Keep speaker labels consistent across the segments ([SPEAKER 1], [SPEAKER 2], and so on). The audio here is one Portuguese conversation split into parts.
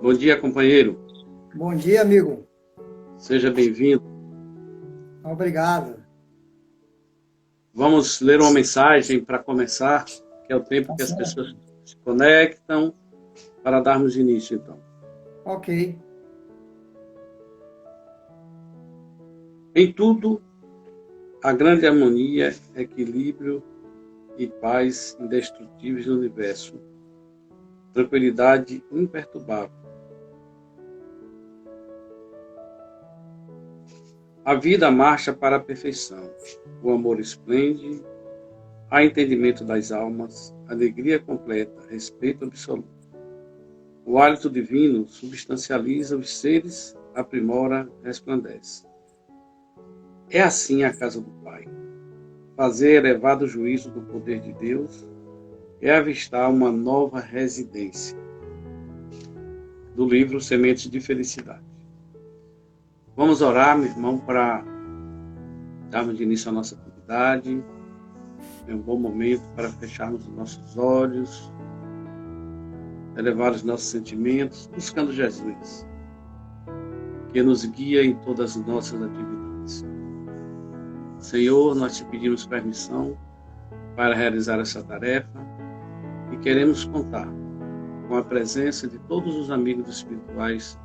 [SPEAKER 1] Bom dia, companheiro.
[SPEAKER 2] Bom dia, amigo.
[SPEAKER 1] Seja bem-vindo.
[SPEAKER 2] Obrigado.
[SPEAKER 1] Vamos ler uma mensagem para começar, que é o tempo
[SPEAKER 2] Tá
[SPEAKER 1] que as
[SPEAKER 2] certo?
[SPEAKER 1] pessoas se conectam, para darmos início, então.
[SPEAKER 2] Ok.
[SPEAKER 1] Em tudo, a grande harmonia, equilíbrio e paz indestrutíveis do universo. Tranquilidade imperturbável. A vida marcha para a perfeição. O amor esplende, há entendimento das almas, alegria completa, respeito absoluto. O hálito divino substancializa os seres, aprimora, resplandece. É assim a casa do Pai. Fazer elevado juízo do poder de Deus é avistar uma nova residência. Do livro Sementes de Felicidade. Vamos orar, meu irmão, para darmos início à nossa atividade. É um bom momento para fecharmos os nossos olhos, elevar os nossos sentimentos, buscando Jesus, que nos guia em todas as nossas atividades. Senhor, nós te pedimos permissão para realizar essa tarefa e queremos contar com a presença de todos os amigos espirituais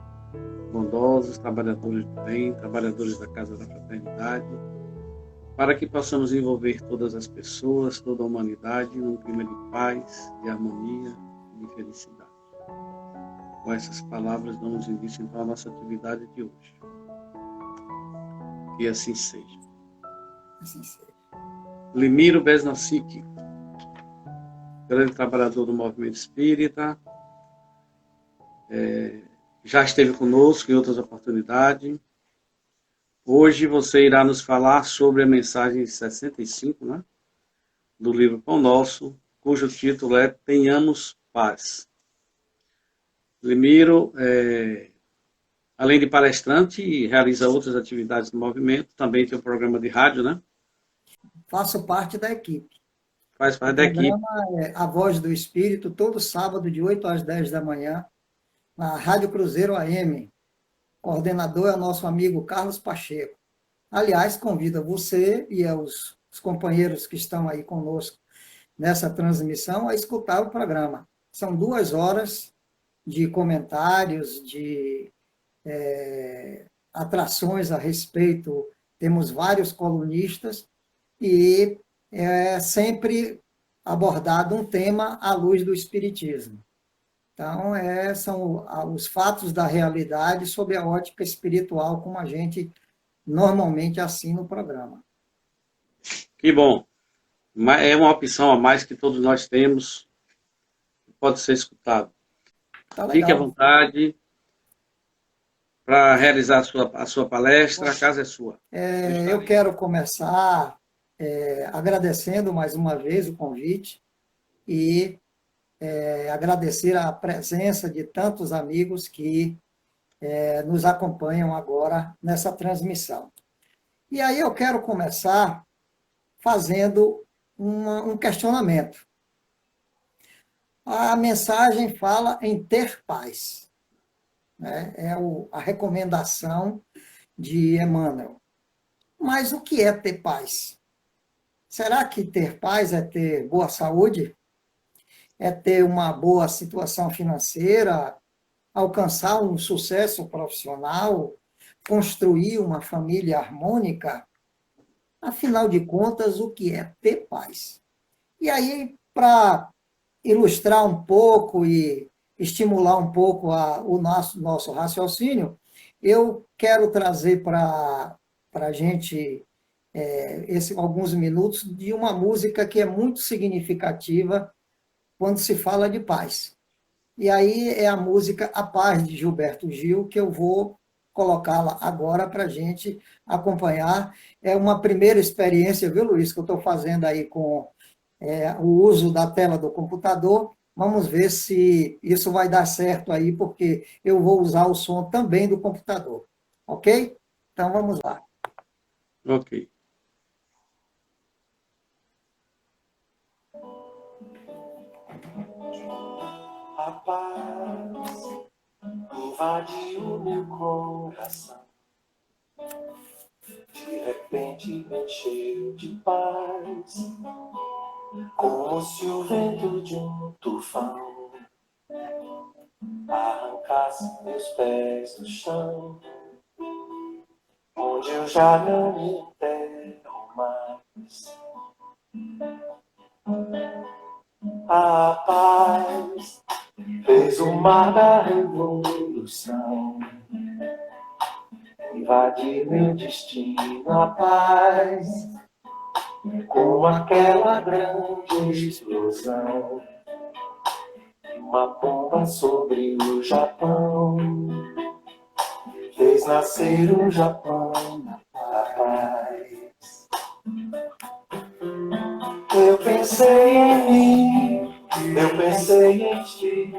[SPEAKER 1] bondosos, trabalhadores do bem, trabalhadores da Casa da Fraternidade, para que possamos envolver todas as pessoas, toda a humanidade, num clima de paz, de harmonia e de felicidade. Com essas palavras, damos início então à nossa atividade de hoje. Que assim seja.
[SPEAKER 2] Assim seja.
[SPEAKER 1] Limiro Besnocic, grande trabalhador do movimento espírita, já esteve conosco em outras oportunidades. Hoje você irá nos falar sobre a mensagem 65, né, do livro Pão Nosso, cujo título é Tenhamos Paz. Limiro, além de palestrante, realiza outras atividades do movimento, também tem um programa de rádio, né?
[SPEAKER 2] Faço parte da equipe.
[SPEAKER 1] Faz
[SPEAKER 2] O
[SPEAKER 1] parte da equipe.
[SPEAKER 2] programa é A Voz do Espírito, todo sábado, de 8 às 10 da manhã, na Rádio Cruzeiro AM. Coordenador é o nosso amigo Carlos Pacheco. Aliás, convido você e os companheiros que estão aí conosco nessa transmissão a escutar o programa. São 2 horas de comentários, de atrações a respeito. Temos vários colunistas e é sempre abordado um tema à luz do Espiritismo. Então, são os fatos da realidade sob a ótica espiritual, como a gente normalmente assina o programa.
[SPEAKER 1] Que bom. É uma opção a mais que todos nós temos, pode ser escutado.
[SPEAKER 2] Tá
[SPEAKER 1] Fique à
[SPEAKER 2] legal.
[SPEAKER 1] vontade para realizar a sua palestra, a casa é sua. Eu
[SPEAKER 2] Eu
[SPEAKER 1] estarei.
[SPEAKER 2] quero começar agradecendo mais uma vez o convite e agradecer a presença de tantos amigos que nos acompanham agora nessa transmissão. E aí eu quero começar fazendo um questionamento. A mensagem fala em ter paz, né? A recomendação de Emmanuel. Mas o que é ter paz? Será que ter paz é ter boa saúde? É ter uma boa situação financeira? Alcançar um sucesso profissional? Construir uma família harmônica? Afinal de contas, o que é ter paz? E aí, para ilustrar um pouco e estimular um pouco o nosso raciocínio, eu quero trazer para a gente alguns minutos de uma música que é muito significativa quando se fala de paz. E aí é a música A Paz, de Gilberto Gil, que eu vou colocá-la agora para a gente acompanhar. É uma primeira experiência, viu, Luiz, que eu estou fazendo aí com o uso da tela do computador. Vamos ver se isso vai dar certo aí, porque eu vou usar o som também do computador. Ok? Então vamos lá.
[SPEAKER 1] Ok.
[SPEAKER 3] A paz invadiu meu coração. De repente me encheu de paz, como se o vento de um tufão arrancasse meus pés do chão, onde eu já não me enterro mais. A paz fez o mar da revolução, invadir meu destino. A paz, com aquela grande explosão, uma bomba sobre o Japão, fez nascer o Japão na paz. Eu pensei em mim, eu pensei em ti,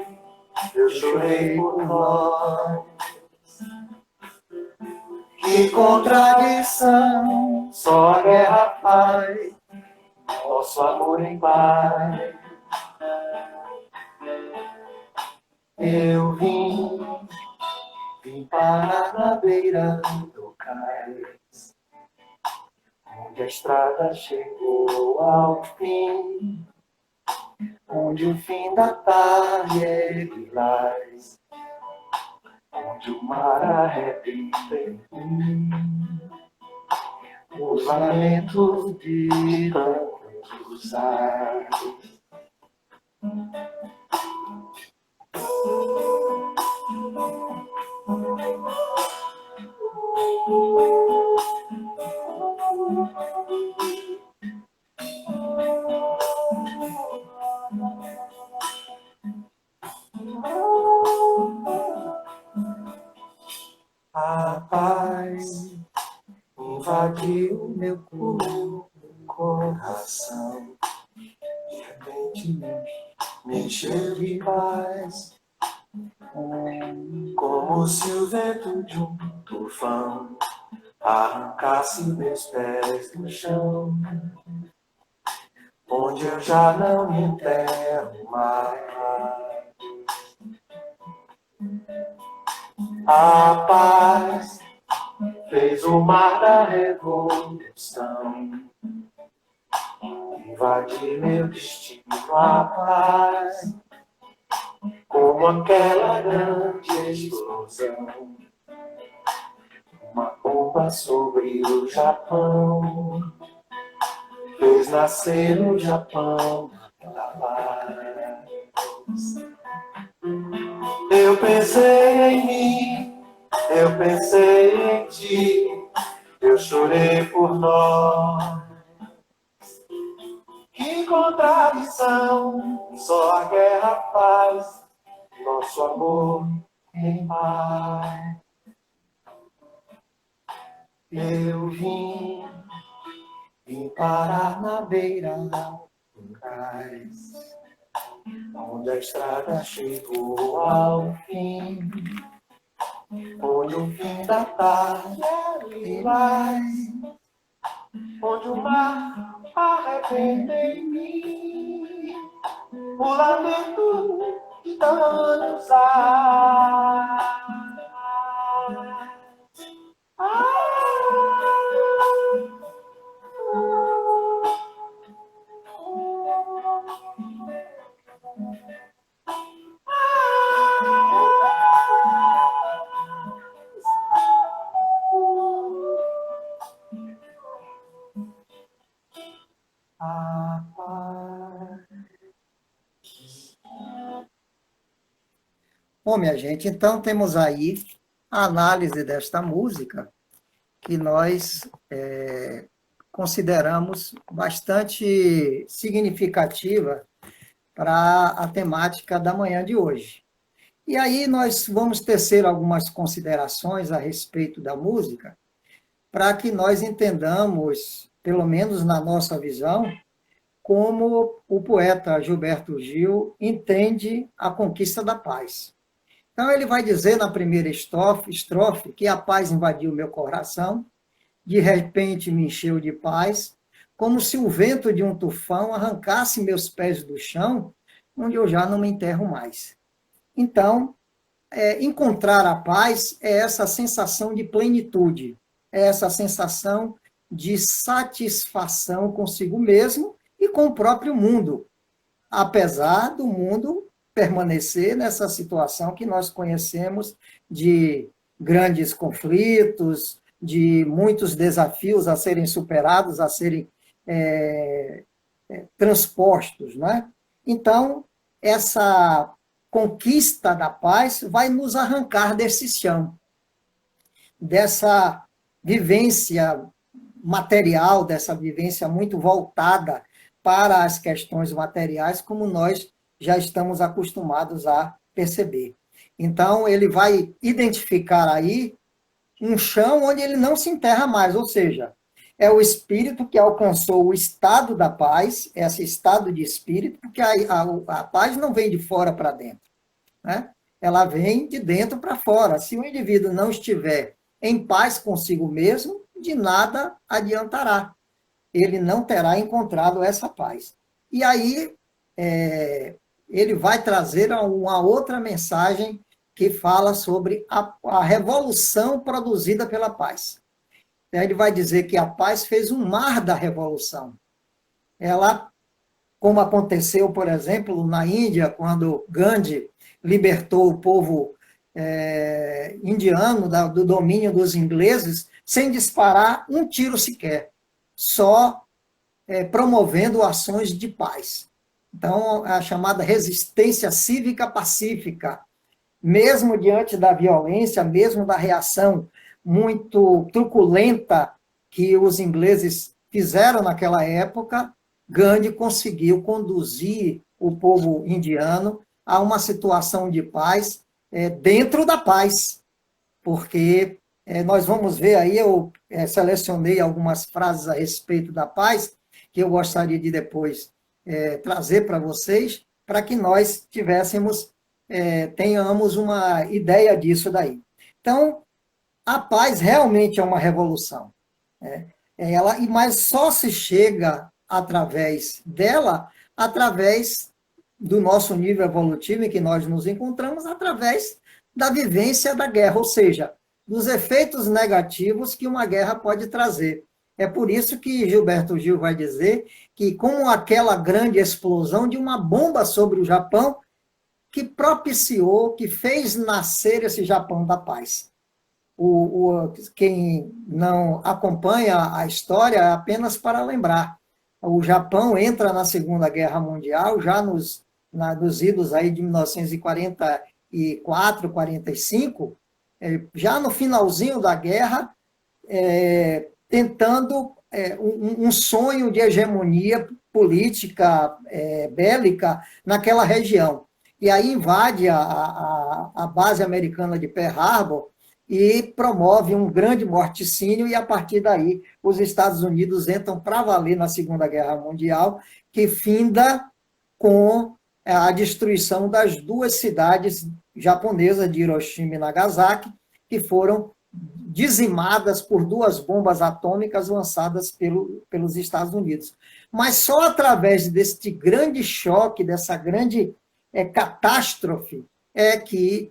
[SPEAKER 3] eu chorei por nós. Que contradição, só a guerra faz nosso amor em paz. Eu vim parar na beira do cais, onde a estrada chegou ao fim, onde o fim da tarde é lilás, onde o mar arrebenta em mim os lamentos de tantos ares. A paz invadiu meu coração, de repente me encheu de paz, como se o vento de um tufão arrancasse meus pés do chão, onde eu já não me enterro mais. A paz fez o mar da revolução, invadir meu destino. A paz, como aquela grande explosão, uma bomba sobre o Japão, fez nascer o Japão da paz. Eu pensei em mim, eu pensei em ti, eu chorei por nós. Que contradição, só a guerra faz nosso amor em paz. Eu vim parar na beira do cais, onde a estrada chegou ao fim, onde o fim da tarde é lilás, onde o mar arrebenta em mim o lamento de tantos ares.
[SPEAKER 2] Bom, minha gente, então temos aí a análise desta música que nós consideramos bastante significativa para a temática da manhã de hoje. E aí nós vamos tecer algumas considerações a respeito da música, para que nós entendamos, pelo menos na nossa visão, como o poeta Gilberto Gil entende a conquista da paz. Então ele vai dizer na primeira estrofe que a paz invadiu meu coração, de repente me encheu de paz, como se o vento de um tufão arrancasse meus pés do chão, onde eu já não me enterro mais. Então, encontrar a paz é essa sensação de plenitude, é essa sensação de satisfação consigo mesmo e com o próprio mundo, apesar do mundo permanecer nessa situação que nós conhecemos de grandes conflitos, de muitos desafios a serem superados, a serem transpostos, né? Então, essa conquista da paz vai nos arrancar desse chão, dessa vivência material, dessa vivência muito voltada para as questões materiais, como nós já estamos acostumados a perceber. Então, ele vai identificar aí um chão onde ele não se enterra mais, ou seja, é o espírito que alcançou o estado da paz, esse estado de espírito, porque a paz não vem de fora para dentro, né? Ela vem de dentro para fora. Se o indivíduo não estiver em paz consigo mesmo, de nada adiantará. Ele não terá encontrado essa paz. E aí, ele vai trazer uma outra mensagem que fala sobre a revolução produzida pela paz. Ele vai dizer que a paz fez um mar da revolução. Ela, como aconteceu, por exemplo, na Índia, quando Gandhi libertou o povo indiano do domínio dos ingleses, sem disparar um tiro sequer, só promovendo ações de paz. Então, a chamada resistência cívica pacífica, mesmo diante da violência, mesmo da reação muito truculenta que os ingleses fizeram naquela época, Gandhi conseguiu conduzir o povo indiano a uma situação de paz dentro da paz, porque nós vamos ver aí, eu selecionei algumas frases a respeito da paz, que eu gostaria de depois trazer para vocês, para que nós tenhamos uma ideia disso daí. Então, a paz realmente é uma revolução, mas só se chega através dela, através do nosso nível evolutivo em que nós nos encontramos, através da vivência da guerra, ou seja, dos efeitos negativos que uma guerra pode trazer. É por isso que Gilberto Gil vai dizer que, como aquela grande explosão de uma bomba sobre o Japão, que propiciou, que fez nascer esse Japão da paz. Quem não acompanha a história, apenas para lembrar, o Japão entra na Segunda Guerra Mundial, já nos idos aí de 1944, 45, já no finalzinho da guerra, tentando um sonho de hegemonia política, bélica, naquela região. E aí invade a base americana de Pearl Harbor e promove um grande morticínio, e a partir daí os Estados Unidos entram para valer na Segunda Guerra Mundial, que finda com a destruição das duas cidades japonesas de Hiroshima e Nagasaki, que foram dizimadas por duas bombas atômicas lançadas pelos Estados Unidos. Mas só através deste grande choque, dessa grande catástrofe, é que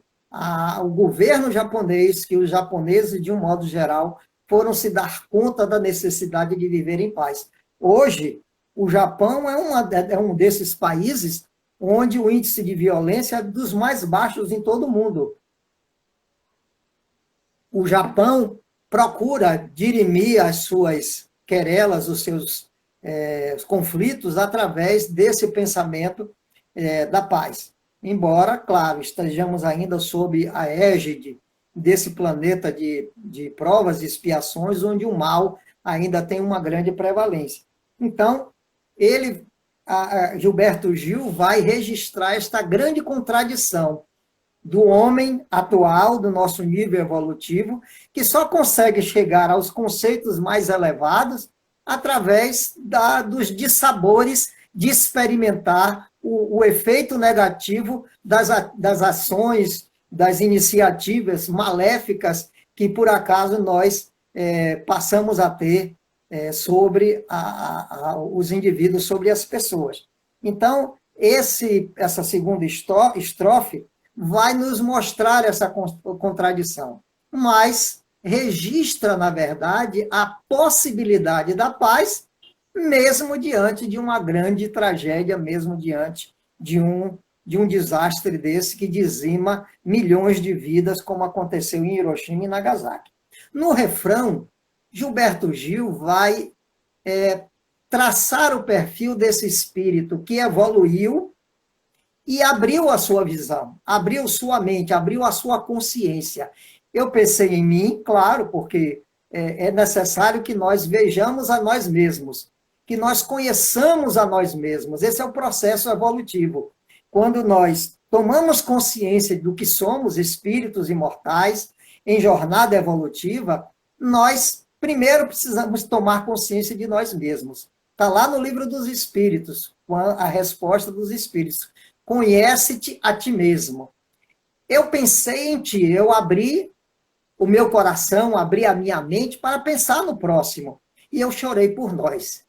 [SPEAKER 2] o governo japonês, que os japoneses, de um modo geral, foram se dar conta da necessidade de viver em paz. Hoje, o Japão é um desses países onde o índice de violência é dos mais baixos em todo o mundo. O Japão procura dirimir as suas querelas, os seus conflitos, através desse pensamento da paz. Embora, claro, estejamos ainda sob a égide desse planeta de provas e expiações, onde o mal ainda tem uma grande prevalência. Então, Gilberto Gil vai registrar esta grande contradição do homem atual, do nosso nível evolutivo, que só consegue chegar aos conceitos mais elevados através dos dissabores de experimentar o efeito negativo das ações, das iniciativas maléficas que, por acaso, nós passamos a ter sobre os indivíduos, sobre as pessoas. Então, essa segunda estrofe vai nos mostrar essa contradição, mas registra, na verdade, a possibilidade da paz, mesmo diante de uma grande tragédia, mesmo diante de um desastre desse que dizima milhões de vidas, como aconteceu em Hiroshima e Nagasaki. No refrão, Gilberto Gil vai traçar o perfil desse espírito que evoluiu e abriu a sua visão, abriu sua mente, abriu a sua consciência. Eu pensei em mim, claro, porque é necessário que nós vejamos a nós mesmos, que nós conheçamos a nós mesmos. Esse é o processo evolutivo. Quando nós tomamos consciência do que somos, espíritos imortais, em jornada evolutiva, nós primeiro precisamos tomar consciência de nós mesmos. Está lá no livro dos Espíritos, a resposta dos Espíritos. Conhece-te a ti mesmo. Eu pensei em ti, eu abri o meu coração, abri a minha mente para pensar no próximo. E eu chorei por nós.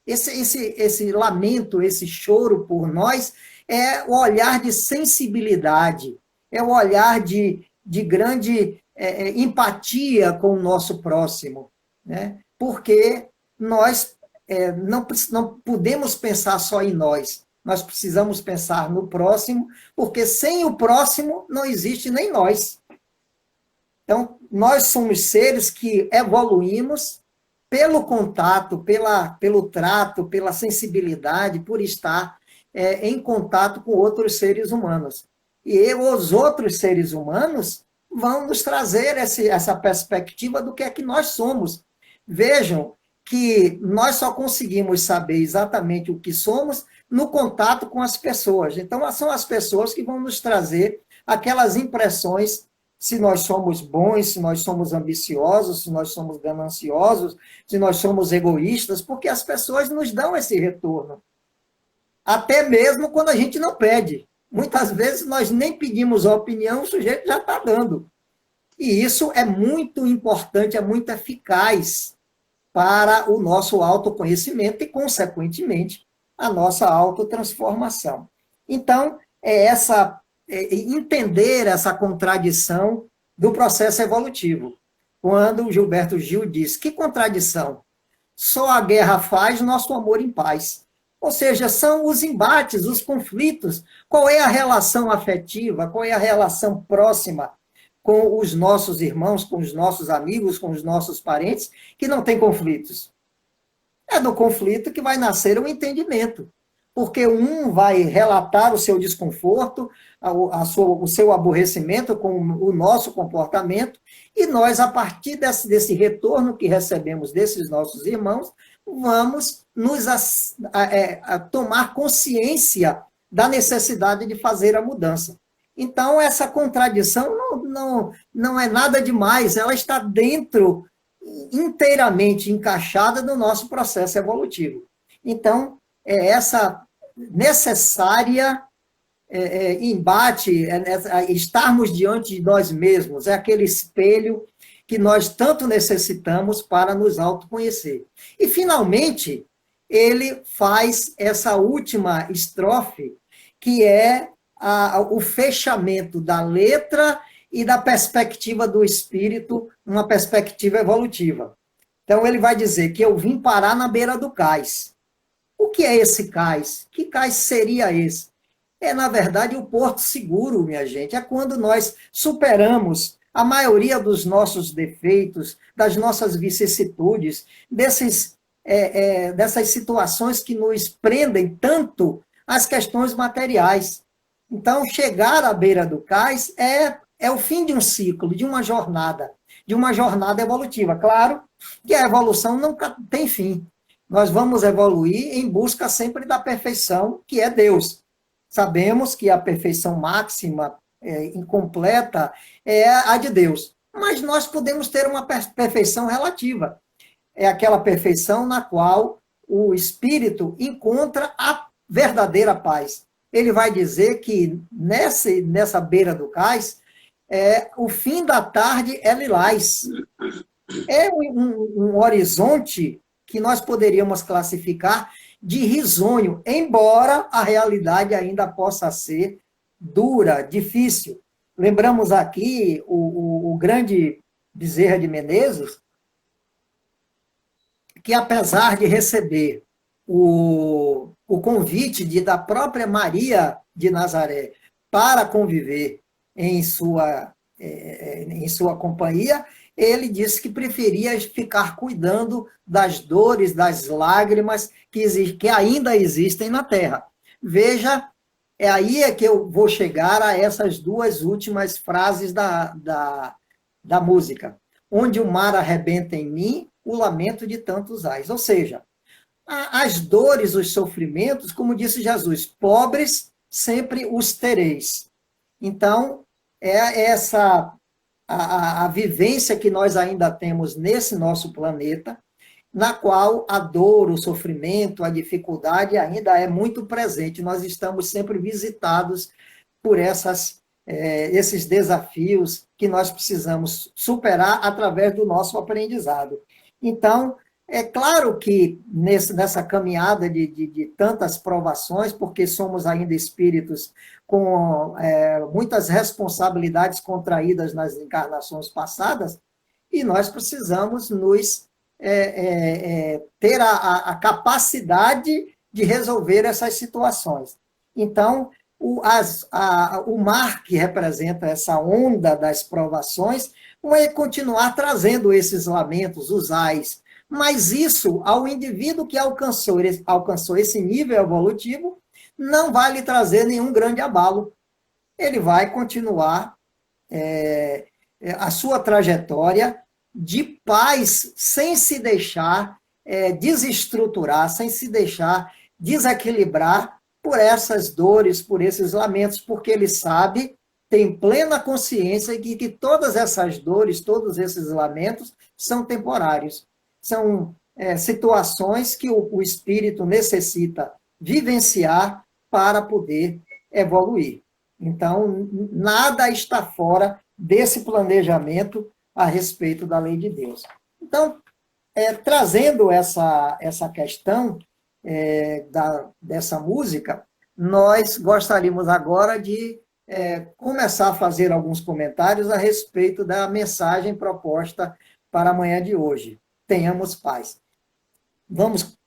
[SPEAKER 2] Esse lamento, esse choro por nós é o olhar de sensibilidade, é o olhar de grande empatia com o nosso próximo, né? Porque nós não podemos pensar só em nós, nós precisamos pensar no próximo, porque sem o próximo não existe nem nós. Então, nós somos seres que evoluímos pelo contato, pelo trato, pela sensibilidade, por estar em contato com outros seres humanos. E os outros seres humanos vão nos trazer essa perspectiva do que é que nós somos. Vejam que nós só conseguimos saber exatamente o que somos no contato com as pessoas. Então, são as pessoas que vão nos trazer aquelas impressões, se nós somos bons, se nós somos ambiciosos, se nós somos gananciosos, se nós somos egoístas, porque as pessoas nos dão esse retorno. Até mesmo quando a gente não pede. Muitas vezes nós nem pedimos a opinião, o sujeito já está dando. E isso é muito importante, é muito eficaz para o nosso autoconhecimento e, consequentemente, a nossa autotransformação. Então, entender essa contradição do processo evolutivo. Quando Gilberto Gil diz, que contradição? Só a guerra faz nosso amor em paz. Ou seja, são os embates, os conflitos. Qual é a relação afetiva, qual é a relação próxima com os nossos irmãos, com os nossos amigos, com os nossos parentes, que não tem conflitos? É do conflito que vai nascer o entendimento. Porque um vai relatar o seu desconforto, o seu aborrecimento com o nosso comportamento, e nós, a partir desse retorno que recebemos desses nossos irmãos, vamos tomar consciência da necessidade de fazer a mudança. Então, essa contradição não é nada demais, ela está dentro, inteiramente encaixada no nosso processo evolutivo. Então, essa necessária embate, estarmos diante de nós mesmos, é aquele espelho que nós tanto necessitamos para nos autoconhecer. E, finalmente, ele faz essa última estrofe, que é o fechamento da letra e da perspectiva do espírito, uma perspectiva evolutiva. Então, ele vai dizer que eu vim parar na beira do cais. O que é esse cais? Que cais seria esse? É, na verdade, o porto seguro, minha gente. É quando nós superamos a maioria dos nossos defeitos, das nossas vicissitudes, dessas situações que nos prendem tanto às questões materiais. Então, chegar à beira do cais é o fim de um ciclo, de uma jornada evolutiva. Claro que a evolução nunca tem fim. Nós vamos evoluir em busca sempre da perfeição, que é Deus. Sabemos que a perfeição máxima, incompleta, é a de Deus. Mas nós podemos ter uma perfeição relativa. É aquela perfeição na qual o espírito encontra a verdadeira paz. Ele vai dizer que nessa beira do cais, o fim da tarde é lilás. É um horizonte que nós poderíamos classificar de risonho, embora a realidade ainda possa ser dura, difícil. Lembramos aqui o grande Bezerra de Menezes, que apesar de receber o convite da própria Maria de Nazaré para conviver em sua companhia, ele disse que preferia ficar cuidando das dores, das lágrimas que ainda existem na terra. Veja, é aí que eu vou chegar a essas duas últimas frases da música. Onde o mar arrebenta em mim, o lamento de tantos ais. Ou seja, as dores, os sofrimentos, como disse Jesus, pobres sempre os tereis. Então, é essa a vivência que nós ainda temos nesse nosso planeta, na qual a dor, o sofrimento, a dificuldade ainda é muito presente. Nós estamos sempre visitados por esses desafios que nós precisamos superar através do nosso aprendizado. Então, é claro que nessa caminhada de tantas provações, porque somos ainda espíritos com muitas responsabilidades contraídas nas encarnações passadas, e nós precisamos ter a capacidade de resolver essas situações. Então, o mar que representa essa onda das provações vai continuar trazendo esses lamentos, os ais, mas isso, ao indivíduo que alcançou esse nível evolutivo, não vai lhe trazer nenhum grande abalo. Ele vai continuar a sua trajetória de paz, sem se deixar desestruturar, sem se deixar desequilibrar por essas dores, por esses lamentos, porque ele sabe, tem plena consciência de que todas essas dores, todos esses lamentos são temporários. São situações que o espírito necessita vivenciar para poder evoluir. Então, nada está fora desse planejamento a respeito da lei de Deus. Então, trazendo essa questão dessa música, nós gostaríamos agora de começar a fazer alguns comentários a respeito da mensagem proposta para a manhã de hoje. Tenhamos paz. Vamos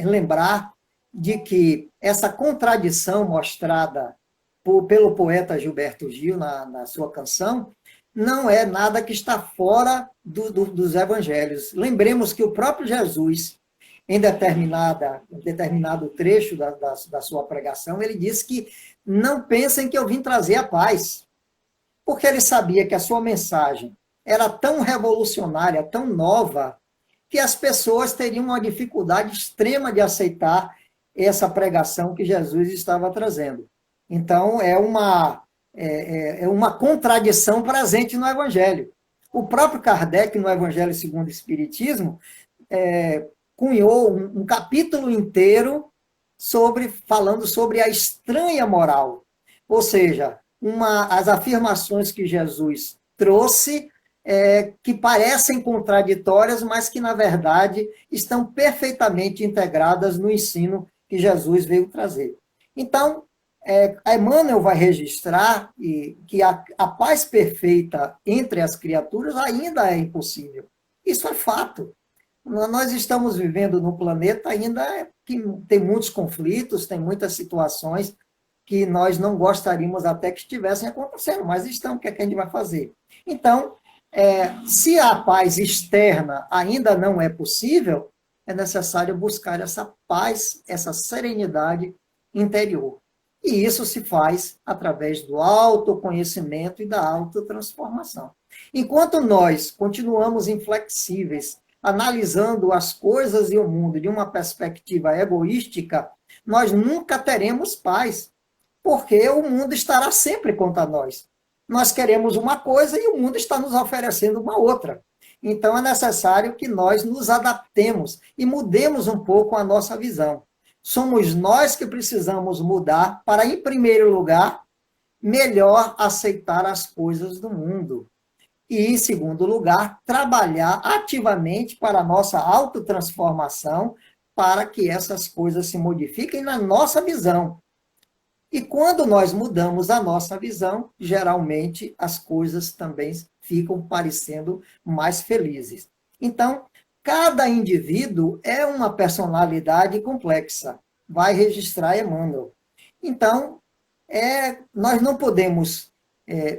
[SPEAKER 2] lembrar de que essa contradição mostrada pelo poeta Gilberto Gil na sua canção não é nada que está fora dos evangelhos. Lembremos que o próprio Jesus, em determinado trecho da sua pregação, ele disse que não pensem que eu vim trazer a paz, porque ele sabia que a sua mensagem era tão revolucionária, tão nova, que as pessoas teriam uma dificuldade extrema de aceitar essa pregação que Jesus estava trazendo. Então, é uma contradição presente no Evangelho. O próprio Kardec, no Evangelho segundo o Espiritismo, cunhou um capítulo inteiro falando sobre a estranha moral, ou seja, as afirmações que Jesus trouxe, que parecem contraditórias, mas que, na verdade, estão perfeitamente integradas no ensino que Jesus veio trazer. Então, Emmanuel vai registrar que a paz perfeita entre as criaturas ainda é impossível. Isso é fato. Nós estamos vivendo num planeta ainda que tem muitos conflitos, tem muitas situações que nós não gostaríamos até que estivessem acontecendo, mas estão, o que é que a gente vai fazer? Então, se a paz externa ainda não é possível, é necessário buscar essa paz, essa serenidade interior. E isso se faz através do autoconhecimento e da autotransformação. Enquanto nós continuamos inflexíveis, analisando as coisas e o mundo de uma perspectiva egoística, nós nunca teremos paz, porque o mundo estará sempre contra nós. Nós queremos uma coisa e o mundo está nos oferecendo uma outra. Então, é necessário que nós nos adaptemos e mudemos um pouco a nossa visão. Somos nós que precisamos mudar para, em primeiro lugar, melhor aceitar as coisas do mundo. E, em segundo lugar, trabalhar ativamente para a nossa autotransformação, para que essas coisas se modifiquem na nossa visão. E quando nós mudamos a nossa visão, geralmente as coisas também ficam parecendo mais felizes. Então, cada indivíduo é uma personalidade complexa, vai registrar Emmanuel. Então, nós não podemos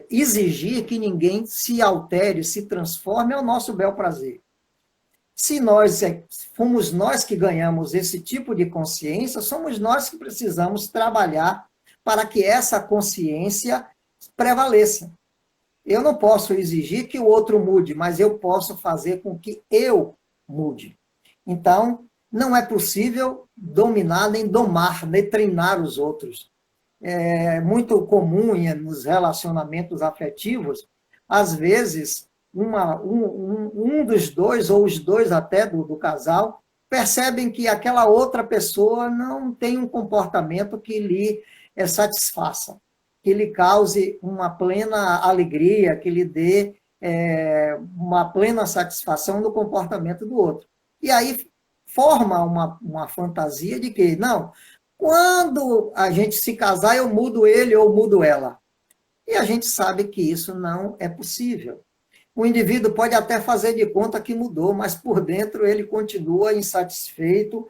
[SPEAKER 2] exigir que ninguém se altere, se transforme ao nosso bel prazer. Se fomos nós que ganhamos esse tipo de consciência, somos nós que precisamos trabalhar para que essa consciência prevaleça. Eu não posso exigir que o outro mude, mas eu posso fazer com que eu mude. Então, não é possível dominar, nem domar, nem treinar os outros. É muito comum nos relacionamentos afetivos, às vezes, um dos dois, ou os dois até do casal, percebem que aquela outra pessoa não tem um comportamento que lhe satisfaça, que lhe cause uma plena alegria, que lhe dê uma plena satisfação no comportamento do outro. E aí forma uma fantasia de que, não, quando a gente se casar, eu mudo ele ou mudo ela. E a gente sabe que isso não é possível. O indivíduo pode até fazer de conta que mudou, mas por dentro ele continua insatisfeito,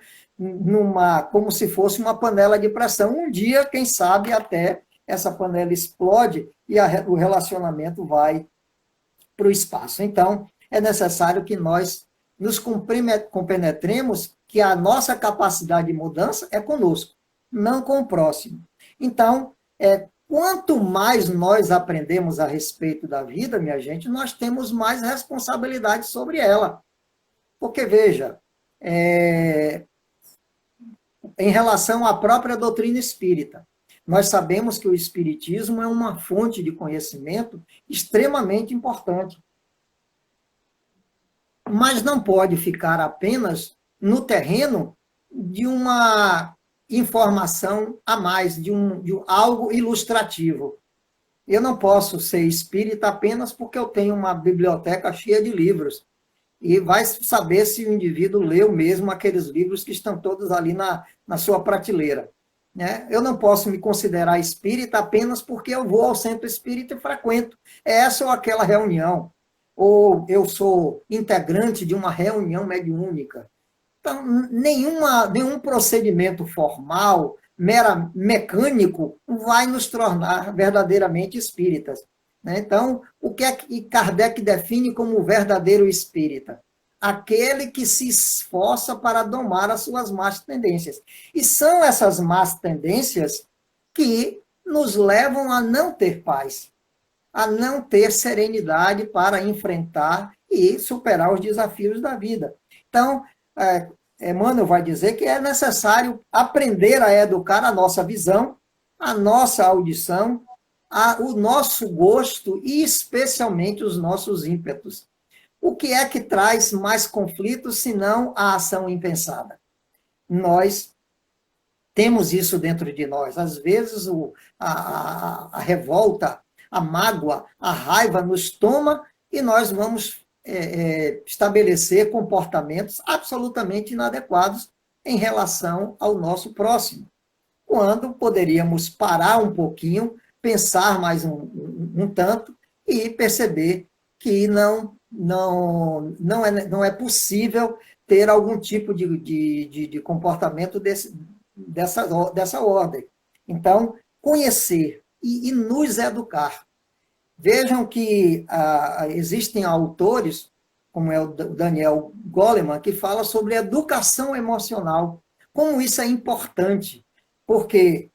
[SPEAKER 2] como se fosse uma panela de pressão. Um dia, quem sabe, até essa panela explode e o relacionamento vai para o espaço. Então, é necessário que nós nos compenetremos que a nossa capacidade de mudança é conosco, não com o próximo. Então, quanto mais nós aprendemos a respeito da vida, minha gente, nós temos mais responsabilidade sobre ela. Porque, veja, em relação à própria doutrina espírita, nós sabemos que o espiritismo é uma fonte de conhecimento extremamente importante. Mas não pode ficar apenas no terreno de uma informação a mais, de algo ilustrativo. Eu não posso ser espírita apenas porque eu tenho uma biblioteca cheia de livros. E vai saber se o indivíduo leu mesmo aqueles livros que estão todos ali na sua prateleira. Né? Eu não posso me considerar espírita apenas porque eu vou ao centro espírita e frequento essa ou aquela reunião. Ou eu sou integrante de uma reunião mediúnica. Então, nenhum procedimento formal, mecânico, vai nos tornar verdadeiramente espíritas. Né? Então, o que é que Kardec define como verdadeiro espírita? Aquele que se esforça para domar as suas más tendências. E são essas más tendências que nos levam a não ter paz, a não ter serenidade para enfrentar e superar os desafios da vida. Então, Emmanuel vai dizer que é necessário aprender a educar a nossa visão, a nossa audição, o nosso gosto e especialmente os nossos ímpetos. O que é que traz mais conflitos, senão a ação impensada? Nós temos isso dentro de nós. Às vezes a revolta, a mágoa, a raiva nos toma e nós vamos estabelecer comportamentos absolutamente inadequados em relação ao nosso próximo, quando poderíamos parar um pouquinho, pensar mais um tanto e perceber que não é possível ter algum tipo de comportamento dessa ordem. Então, conhecer e nos educar. Vejam que existem autores, como é o Daniel Goleman, que fala sobre educação emocional, como isso é importante, porque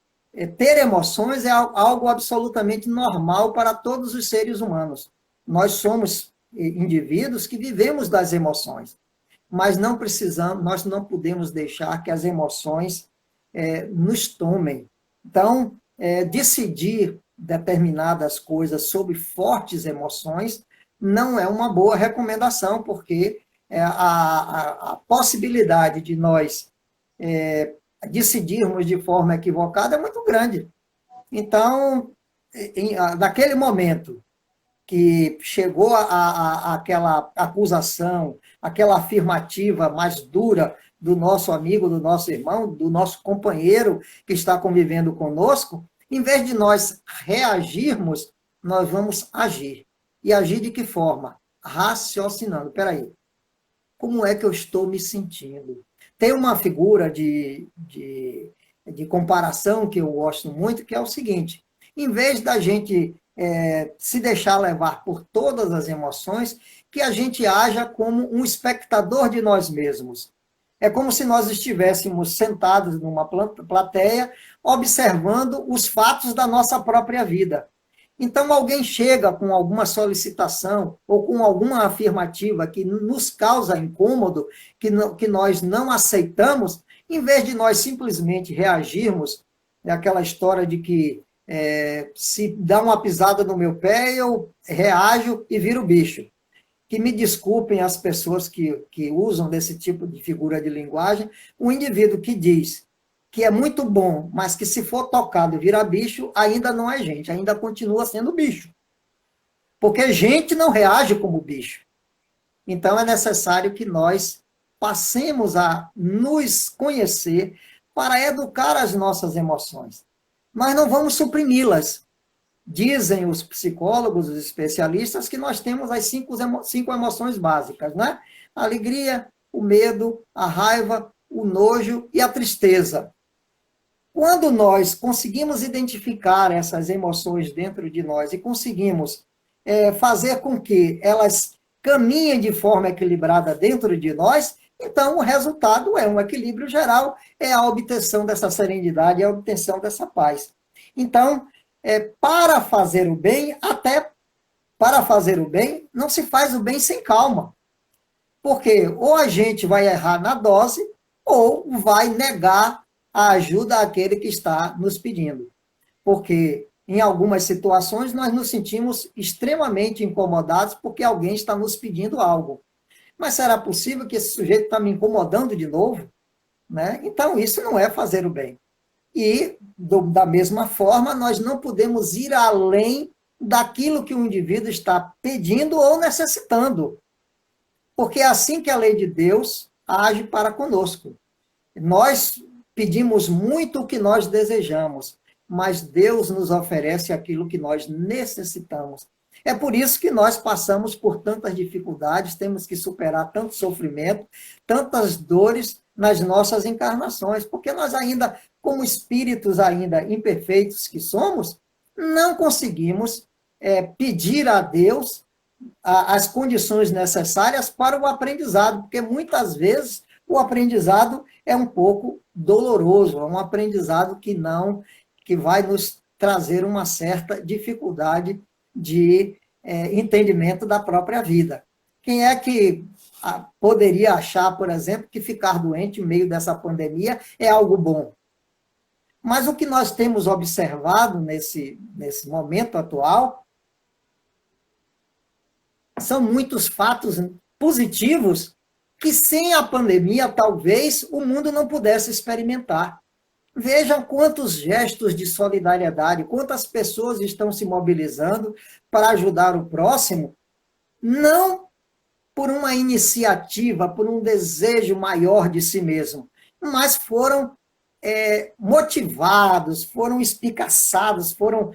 [SPEAKER 2] ter emoções é algo absolutamente normal para todos os seres humanos. Nós somos indivíduos que vivemos das emoções, mas nós não podemos deixar que as emoções nos tomem. Então, decidir determinadas coisas sob fortes emoções não é uma boa recomendação, porque a possibilidade de nós decidirmos de forma equivocada é muito grande. Então, naquele momento que chegou aquela acusação, aquela afirmativa mais dura do nosso amigo, do nosso irmão, do nosso companheiro que está convivendo conosco, Em vez de nós reagirmos, nós vamos agir. E agir de que forma? Raciocinando. Espera aí, como é que eu estou me sentindo? Tem uma figura de comparação que eu gosto muito, que é o seguinte: em vez da gente se deixar levar por todas as emoções, que a gente haja como um espectador de nós mesmos. É como se nós estivéssemos sentados numa plateia, observando os fatos da nossa própria vida. Então, alguém chega com alguma solicitação ou com alguma afirmativa que nos causa incômodo, que nós não aceitamos, em vez de nós simplesmente reagirmos, é aquela história de que se dá uma pisada no meu pé, eu reajo e viro bicho. Que me desculpem as pessoas que usam desse tipo de figura de linguagem, o indivíduo que diz que é muito bom, mas que se for tocado e virar bicho, ainda não é gente, ainda continua sendo bicho. Porque gente não reage como bicho. Então é necessário que nós passemos a nos conhecer para educar as nossas emoções. Mas não vamos suprimi-las. Dizem os psicólogos, os especialistas, que nós temos as cinco emoções básicas, né? A alegria, o medo, a raiva, o nojo e a tristeza. Quando nós conseguimos identificar essas emoções dentro de nós e conseguimos fazer com que elas caminhem de forma equilibrada dentro de nós, então o resultado é um equilíbrio geral, é a obtenção dessa serenidade, é a obtenção dessa paz. Então, para fazer o bem, até para fazer o bem, não se faz o bem sem calma. Porque ou a gente vai errar na dose, ou vai negar a ajuda àquele que está nos pedindo. Porque em algumas situações nós nos sentimos extremamente incomodados porque alguém está nos pedindo algo. Mas será possível que esse sujeito está me incomodando de novo? Né? Então, isso não é fazer o bem. E, da mesma forma, nós não podemos ir além daquilo que o indivíduo está pedindo ou necessitando. Porque é assim que a lei de Deus age para conosco. Nós pedimos muito o que nós desejamos, mas Deus nos oferece aquilo que nós necessitamos. É por isso que nós passamos por tantas dificuldades, temos que superar tanto sofrimento, tantas dores nas nossas encarnações, porque nós ainda, como espíritos ainda imperfeitos que somos, não conseguimos pedir a Deus as condições necessárias para o aprendizado, porque muitas vezes o aprendizado é um pouco doloroso, é um aprendizado que vai nos trazer uma certa dificuldade de entendimento da própria vida. Quem é que poderia achar, por exemplo, que ficar doente em meio dessa pandemia é algo bom? Mas o que nós temos observado nesse momento atual são muitos fatos positivos que sem a pandemia talvez o mundo não pudesse experimentar. Vejam quantos gestos de solidariedade, quantas pessoas estão se mobilizando para ajudar o próximo, não por uma iniciativa, por um desejo maior de si mesmo, mas foram motivados, foram espicaçados, foram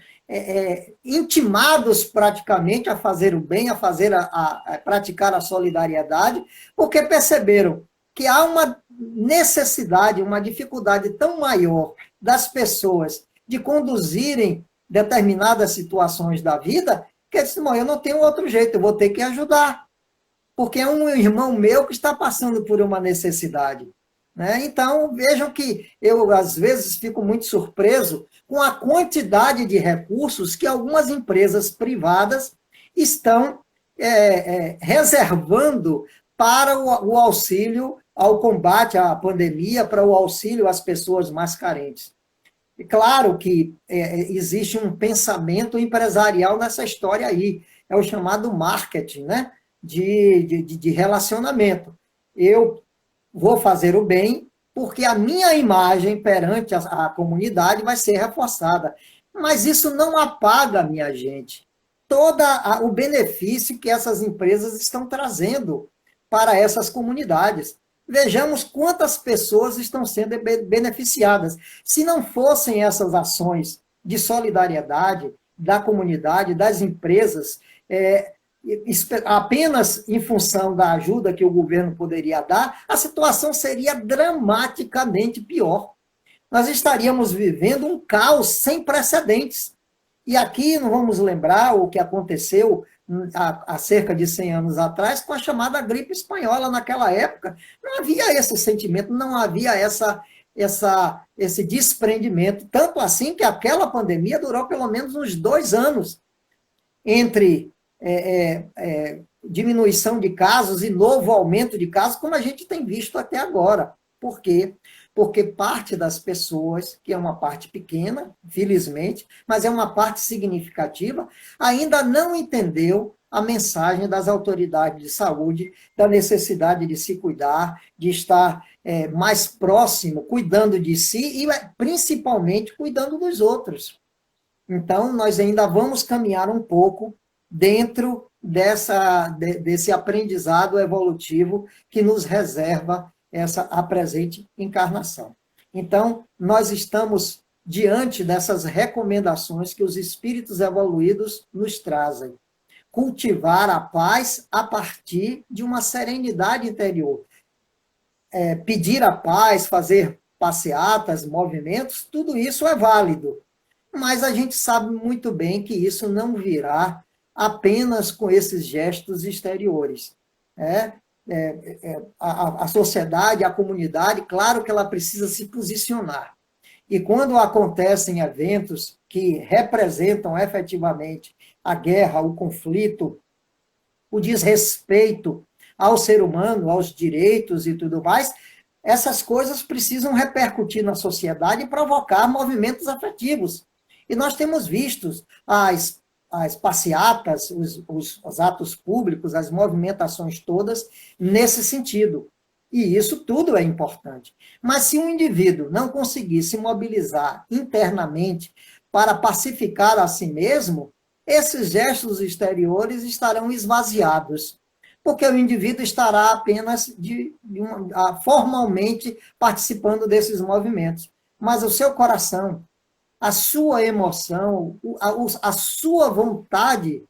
[SPEAKER 2] intimados praticamente a fazer o bem, a praticar a solidariedade, porque perceberam que há uma necessidade, uma dificuldade tão maior das pessoas de conduzirem determinadas situações da vida, que eles disseram, eu não tenho outro jeito, eu vou ter que ajudar, porque é um irmão meu que está passando por uma necessidade. Né? Então, vejam que eu, às vezes, fico muito surpreso com a quantidade de recursos que algumas empresas privadas estão reservando para o auxílio ao combate à pandemia, para o auxílio às pessoas mais carentes. E claro que existe um pensamento empresarial nessa história aí, é o chamado marketing, né? de relacionamento. Eu vou fazer o bem porque a minha imagem perante a comunidade vai ser reforçada. Mas isso não apaga, minha gente, todo o benefício que essas empresas estão trazendo para essas comunidades. Vejamos quantas pessoas estão sendo beneficiadas. Se não fossem essas ações de solidariedade da comunidade, das empresas, apenas em função da ajuda que o governo poderia dar, a situação seria dramaticamente pior. Nós estaríamos vivendo um caos sem precedentes. E aqui não vamos lembrar o que aconteceu há cerca de 100 anos atrás com a chamada gripe espanhola. Naquela época, não havia esse sentimento, não havia esse desprendimento. Tanto assim que aquela pandemia durou pelo menos uns 2 anos, entre diminuição de casos e novo aumento de casos, como a gente tem visto até agora. Por quê? Porque parte das pessoas, que é uma parte pequena, felizmente, mas é uma parte significativa, ainda não entendeu a mensagem das autoridades de saúde, da necessidade de se cuidar, de estar mais próximo, cuidando de si e, principalmente, cuidando dos outros. Então, nós ainda vamos caminhar um pouco dentro desse aprendizado evolutivo que nos reserva a presente encarnação. Então, nós estamos diante dessas recomendações que os espíritos evoluídos nos trazem. Cultivar a paz a partir de uma serenidade interior. Pedir a paz, fazer passeatas, movimentos, tudo isso é válido. Mas a gente sabe muito bem que isso não virá apenas com esses gestos exteriores. A sociedade, a comunidade, claro que ela precisa se posicionar. E quando acontecem eventos que representam efetivamente a guerra, o conflito, o desrespeito ao ser humano, aos direitos e tudo mais, essas coisas precisam repercutir na sociedade e provocar movimentos afetivos. E nós temos visto as passeatas, os atos públicos, as movimentações todas nesse sentido. E isso tudo é importante. Mas se um indivíduo não conseguir se mobilizar internamente para pacificar a si mesmo, esses gestos exteriores estarão esvaziados, porque o indivíduo estará apenas formalmente participando desses movimentos. Mas o seu coração, a sua emoção, a sua vontade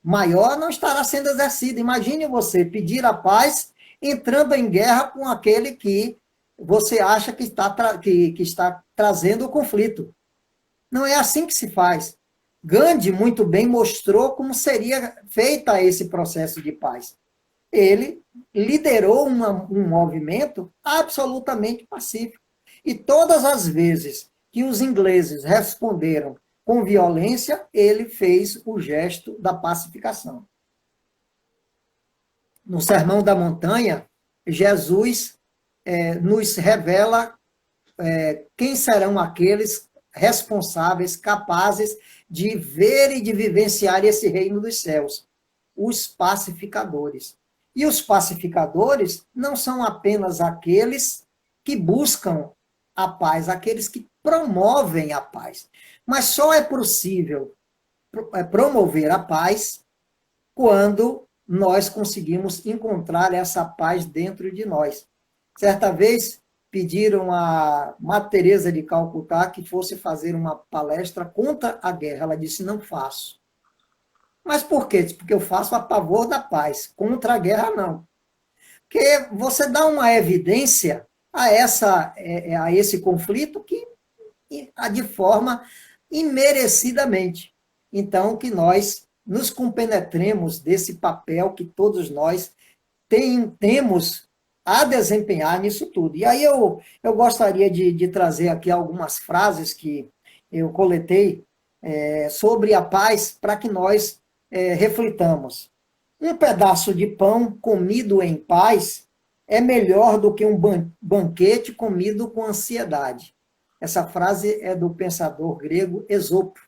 [SPEAKER 2] maior não estará sendo exercida. Imagine você pedir a paz entrando em guerra com aquele que você acha que está trazendo o conflito. Não é assim que se faz. Gandhi muito bem mostrou como seria feita esse processo de paz. Ele liderou um movimento absolutamente pacífico. E todas as vezes que os ingleses responderam com violência, ele fez o gesto da pacificação. No Sermão da Montanha, Jesus nos revela quem serão aqueles responsáveis, capazes de ver e de vivenciar esse reino dos céus, os pacificadores. E os pacificadores não são apenas aqueles que buscam a paz, aqueles que promovem a paz. Mas só é possível promover a paz quando nós conseguimos encontrar essa paz dentro de nós. Certa vez pediram a Madre Teresa de Calcutá que fosse fazer uma palestra contra a guerra. Ela disse, não faço. Mas por quê? Porque eu faço a favor da paz, contra a guerra não. Porque você dá uma evidência a esse conflito que de forma imerecidamente. Então, que nós nos compenetremos desse papel que todos nós temos a desempenhar nisso tudo. E aí eu gostaria de trazer aqui algumas frases que eu coletei sobre a paz para que nós reflitamos. Um pedaço de pão comido em paz é melhor do que um banquete comido com ansiedade. Essa frase é do pensador grego Esopo,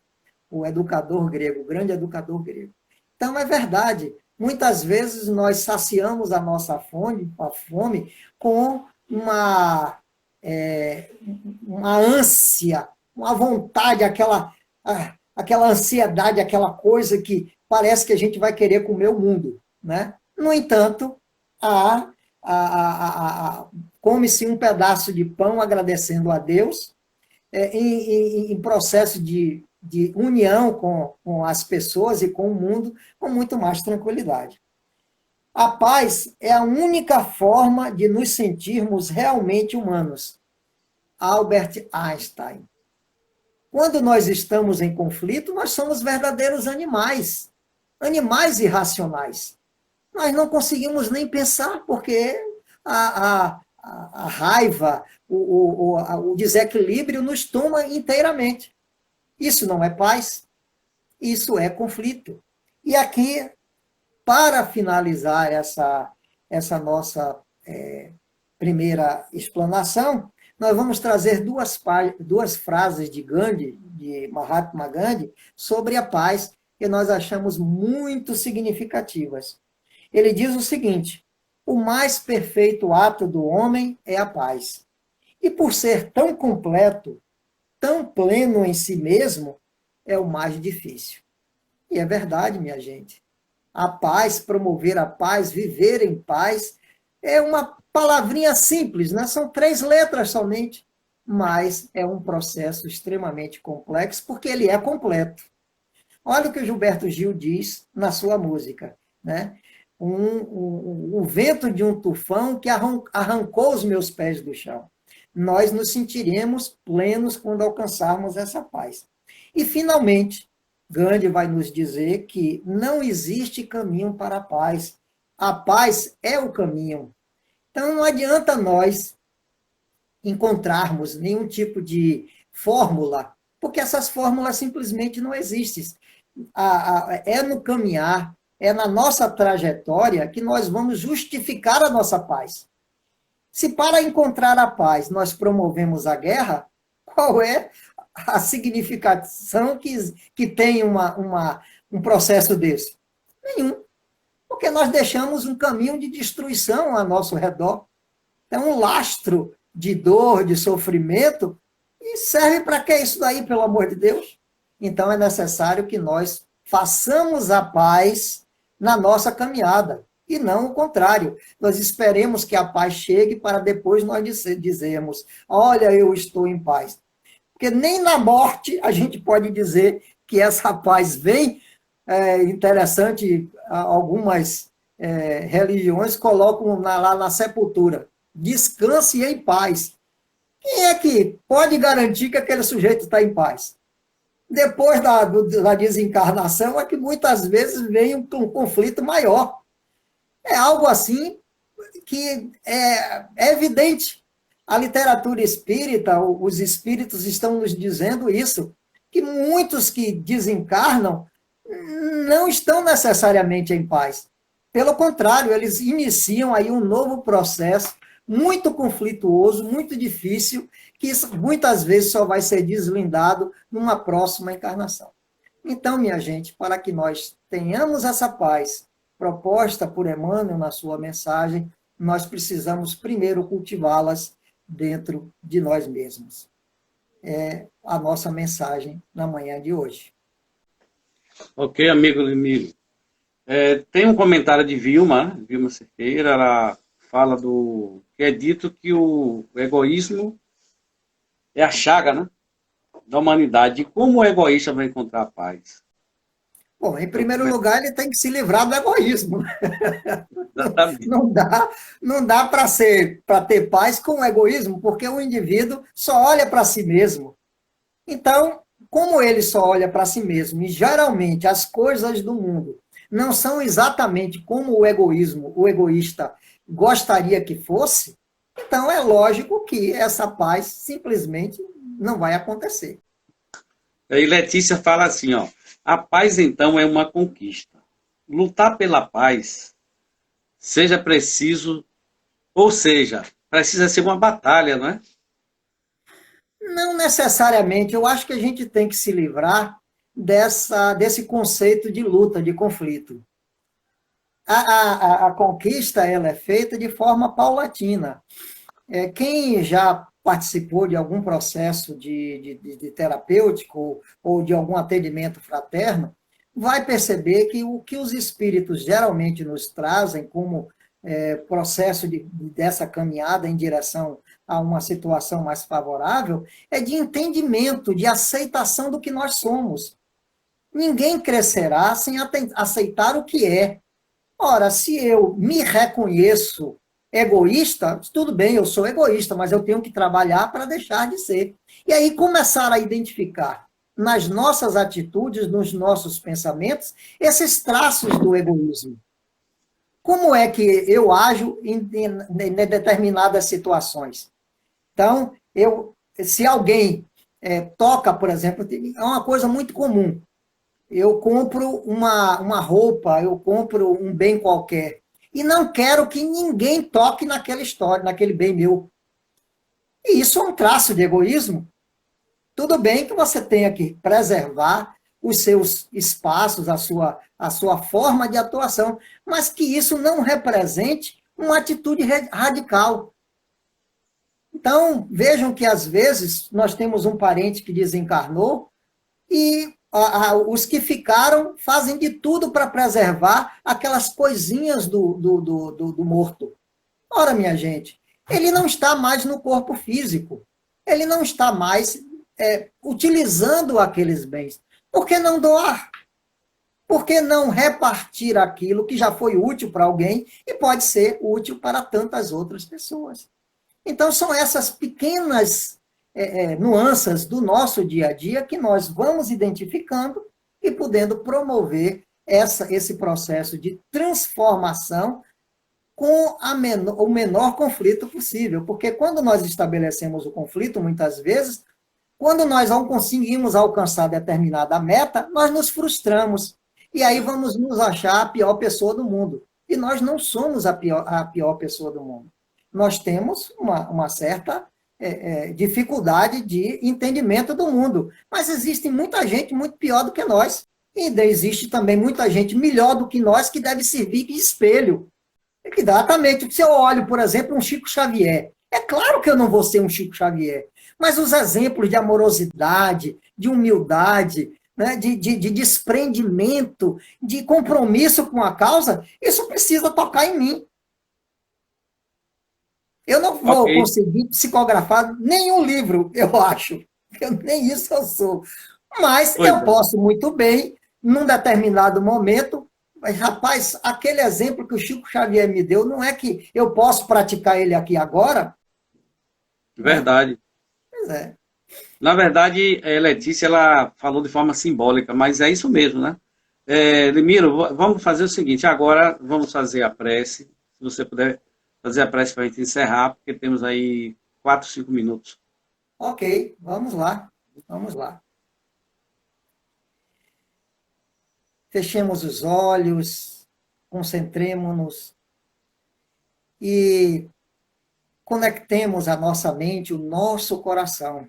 [SPEAKER 2] o educador grego, o grande educador grego. Então, é verdade. Muitas vezes nós saciamos a nossa fome com uma ânsia, uma vontade, aquela ansiedade, aquela coisa que parece que a gente vai querer comer o mundo, né? No entanto, come-se um pedaço de pão agradecendo a Deus, em processo de união com as pessoas e com o mundo com muito mais tranquilidade. A paz é a única forma de nos sentirmos realmente humanos. Albert Einstein. Quando nós estamos em conflito, nós somos verdadeiros animais, animais irracionais. Nós não conseguimos nem pensar, porque a raiva, o desequilíbrio nos toma inteiramente. Isso não é paz, isso é conflito. E aqui, para finalizar essa nossa primeira explanação, nós vamos trazer duas frases de Gandhi, de Mahatma Gandhi, sobre a paz, que nós achamos muito significativas. Ele diz o seguinte: o mais perfeito ato do homem é a paz. E por ser tão completo, tão pleno em si mesmo, é o mais difícil. E é verdade, minha gente. A paz, promover a paz, viver em paz, é uma palavrinha simples, né? São 3 letras somente, mas é um processo extremamente complexo, porque ele é completo. Olha o que o Gilberto Gil diz na sua música, né? O vento de um tufão que arrancou os meus pés do chão. Nós nos sentiremos plenos quando alcançarmos essa paz. E, finalmente, Gandhi vai nos dizer que não existe caminho para a paz. A paz é o caminho. Então, não adianta nós encontrarmos nenhum tipo de fórmula, porque essas fórmulas simplesmente não existem. É no caminhar, é na nossa trajetória que nós vamos justificar a nossa paz. Se para encontrar a paz nós promovemos a guerra, qual é a significação que tem um processo desse? Nenhum. Porque nós deixamos um caminho de destruição ao nosso redor. Então, um lastro de dor, de sofrimento, e serve para que isso daí, pelo amor de Deus? Então, é necessário que nós façamos a paz na nossa caminhada, e não o contrário. Nós esperemos que a paz chegue para depois nós dizermos: olha, eu estou em paz. Porque nem na morte a gente pode dizer que essa paz vem. É interessante, algumas religiões colocam lá na sepultura: descanse em paz. Quem é que pode garantir que aquele sujeito está em paz? Depois da desencarnação é que muitas vezes vem um conflito maior. É algo assim que é evidente. A literatura espírita, os espíritos estão nos dizendo isso, que muitos que desencarnam não estão necessariamente em paz. Pelo contrário, eles iniciam aí um novo processo muito conflituoso, muito difícil, que muitas vezes só vai ser deslindado numa próxima encarnação. Então, minha gente, para que nós tenhamos essa paz proposta por Emmanuel na sua mensagem, nós precisamos primeiro cultivá-las dentro de nós mesmos. É a nossa mensagem na manhã de hoje.
[SPEAKER 1] Ok, amigo Emílio. Tem um comentário de Vilma Cerqueira. Ela fala que é dito que o egoísmo é a chaga, né, da humanidade. E como o egoísta vai encontrar a paz?
[SPEAKER 2] Bom, em primeiro lugar, ele tem que se livrar do egoísmo.
[SPEAKER 1] Exatamente.
[SPEAKER 2] Não dá para ter paz com o egoísmo, porque o indivíduo só olha para si mesmo. Então, como ele só olha para si mesmo, e geralmente as coisas do mundo não são exatamente como o egoísta gostaria que fosse, então é lógico que essa paz simplesmente não vai acontecer.
[SPEAKER 1] E Letícia fala assim, ó: a paz então é uma conquista. Lutar pela paz precisa ser uma batalha, não é?
[SPEAKER 2] Não necessariamente. Eu acho que a gente tem que se livrar desse conceito de luta, de conflito. A conquista ela é feita de forma paulatina. Quem já participou de algum processo de terapêutico ou de algum atendimento fraterno vai perceber que o que os espíritos geralmente nos trazem como processo dessa caminhada em direção a uma situação mais favorável, é de entendimento, de aceitação do que nós somos. Ninguém crescerá sem aceitar o que é. Ora, se eu me reconheço egoísta, tudo bem, eu sou egoísta, mas eu tenho que trabalhar para deixar de ser. E aí começar a identificar nas nossas atitudes, nos nossos pensamentos, esses traços do egoísmo. Como é que eu ajo em determinadas situações? Então, se alguém toca, por exemplo, é uma coisa muito comum. Eu compro uma roupa, eu compro um bem qualquer, e não quero que ninguém toque naquela história, naquele bem meu. E isso é um traço de egoísmo. Tudo bem que você tenha que preservar os seus espaços, a sua forma de atuação, mas que isso não represente uma atitude radical. Então, vejam que às vezes nós temos um parente que desencarnou e os que ficaram fazem de tudo para preservar aquelas coisinhas do morto. Ora, minha gente, ele não está mais no corpo físico, ele não está mais utilizando aqueles bens. Por que não doar? Por que não repartir aquilo que já foi útil para alguém e pode ser útil para tantas outras pessoas? Então, são essas pequenas nuances do nosso dia a dia que nós vamos identificando e podendo promover esse processo de transformação com o menor conflito possível. Porque quando nós estabelecemos o conflito, muitas vezes, quando nós não conseguimos alcançar determinada meta, nós nos frustramos. E aí vamos nos achar a pior pessoa do mundo. E nós não somos a pior pessoa do mundo. Nós temos uma certa dificuldade de entendimento do mundo. Mas existe muita gente muito pior do que nós. E existe também muita gente melhor do que nós que deve servir de espelho. Exatamente. Se eu olho, por exemplo, um Chico Xavier, é claro que eu não vou ser um Chico Xavier, mas os exemplos de amorosidade, de humildade, né, de desprendimento, de compromisso com a causa, isso precisa tocar em mim. Eu não vou conseguir psicografar nenhum livro, eu acho. Nem isso eu sou. Mas eu posso muito bem, num determinado momento, mas, rapaz, aquele exemplo que o Chico Xavier me deu, não é que eu posso praticar ele aqui agora?
[SPEAKER 1] Verdade.
[SPEAKER 2] Pois é.
[SPEAKER 1] Na verdade, Letícia, ela falou de forma simbólica, mas é isso mesmo, né? Limiro, vamos fazer o seguinte, agora vamos fazer a prece, se você puder fazer a prece para a gente encerrar, porque temos aí 4, 5 minutos.
[SPEAKER 2] Ok, vamos lá, vamos lá. Fechemos os olhos, concentremos-nos e conectemos a nossa mente, o nosso coração,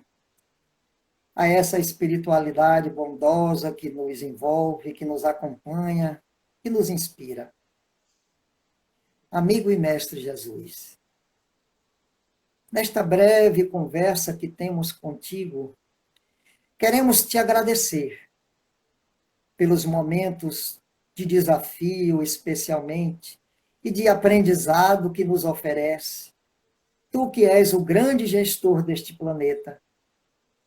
[SPEAKER 2] a essa espiritualidade bondosa que nos envolve, que nos acompanha, que nos inspira. Amigo e mestre Jesus, nesta breve conversa que temos contigo, queremos te agradecer pelos momentos de desafio, especialmente, e de aprendizado que nos oferece. Tu que és o grande gestor deste planeta,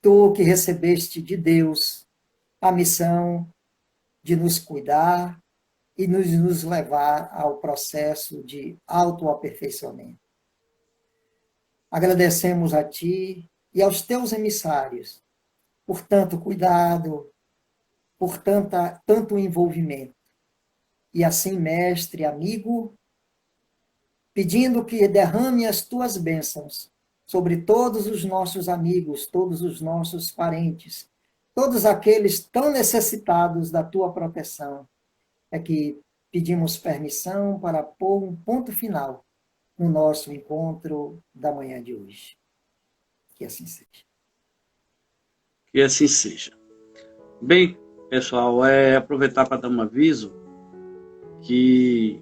[SPEAKER 2] tu que recebeste de Deus a missão de nos cuidar e nos levar ao processo de autoaperfeiçoamento. Agradecemos a ti e aos teus emissários por tanto cuidado, por tanto envolvimento. E assim, mestre, amigo, pedindo que derrame as tuas bênçãos sobre todos os nossos amigos, todos os nossos parentes, todos aqueles tão necessitados da tua proteção, é que pedimos permissão para pôr um ponto final no nosso encontro da manhã de hoje. Que assim seja.
[SPEAKER 1] Que assim seja. Bem, pessoal, aproveitar para dar um aviso que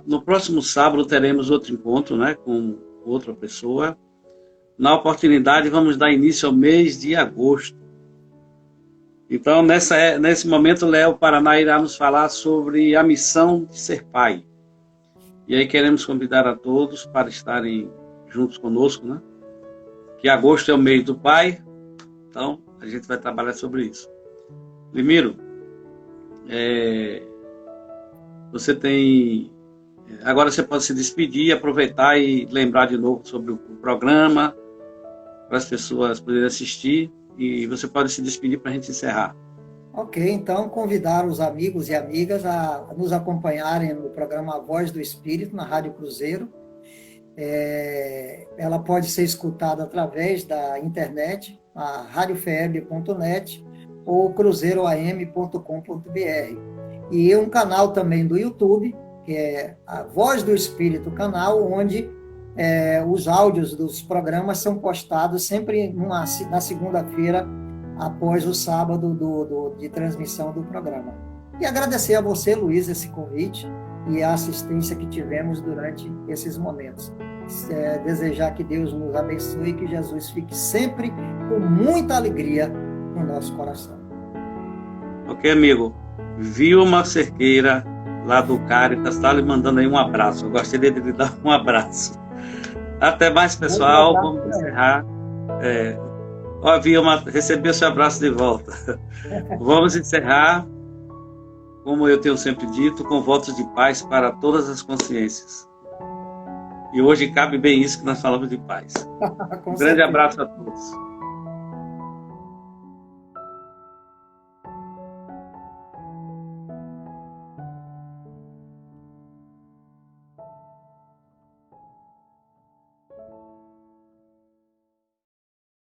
[SPEAKER 1] no próximo sábado teremos outro encontro, né, com outra pessoa. Na oportunidade, vamos dar início ao mês de agosto. Então, nesse momento, Léo Paraná irá nos falar sobre a missão de ser pai. E aí queremos convidar a todos para estarem juntos conosco, né? que agosto é o mês do pai, então a gente vai trabalhar sobre isso. Limiro, você tem... Agora você pode se despedir, aproveitar e lembrar de novo sobre o programa, para as pessoas poderem assistir, e você pode se despedir para a gente encerrar.
[SPEAKER 2] Ok, então convidar os amigos e amigas a nos acompanharem no programa Voz do Espírito, na Rádio Cruzeiro. Ela pode ser escutada através da internet, a radiofeb.net ou cruzeiroam.com.br. E um canal também do YouTube, que é a Voz do Espírito canal, onde os áudios dos programas são postados sempre na segunda-feira, após o sábado de transmissão do programa. E agradecer a você, Luiz, esse convite e a assistência que tivemos durante esses momentos. Desejar que Deus nos abençoe e que Jesus fique sempre com muita alegria no nosso coração.
[SPEAKER 1] Ok, amigo. Vilma Cerqueira, lá do Caritas, está lhe mandando aí um abraço. Eu gostaria de lhe dar um abraço. Até mais, pessoal. Vamos encerrar. Ó, Vilma, recebeu seu abraço de volta. Vamos encerrar, como eu tenho sempre dito, com votos de paz para todas as consciências. E hoje cabe bem isso que nós falamos de paz. Um grande abraço a todos.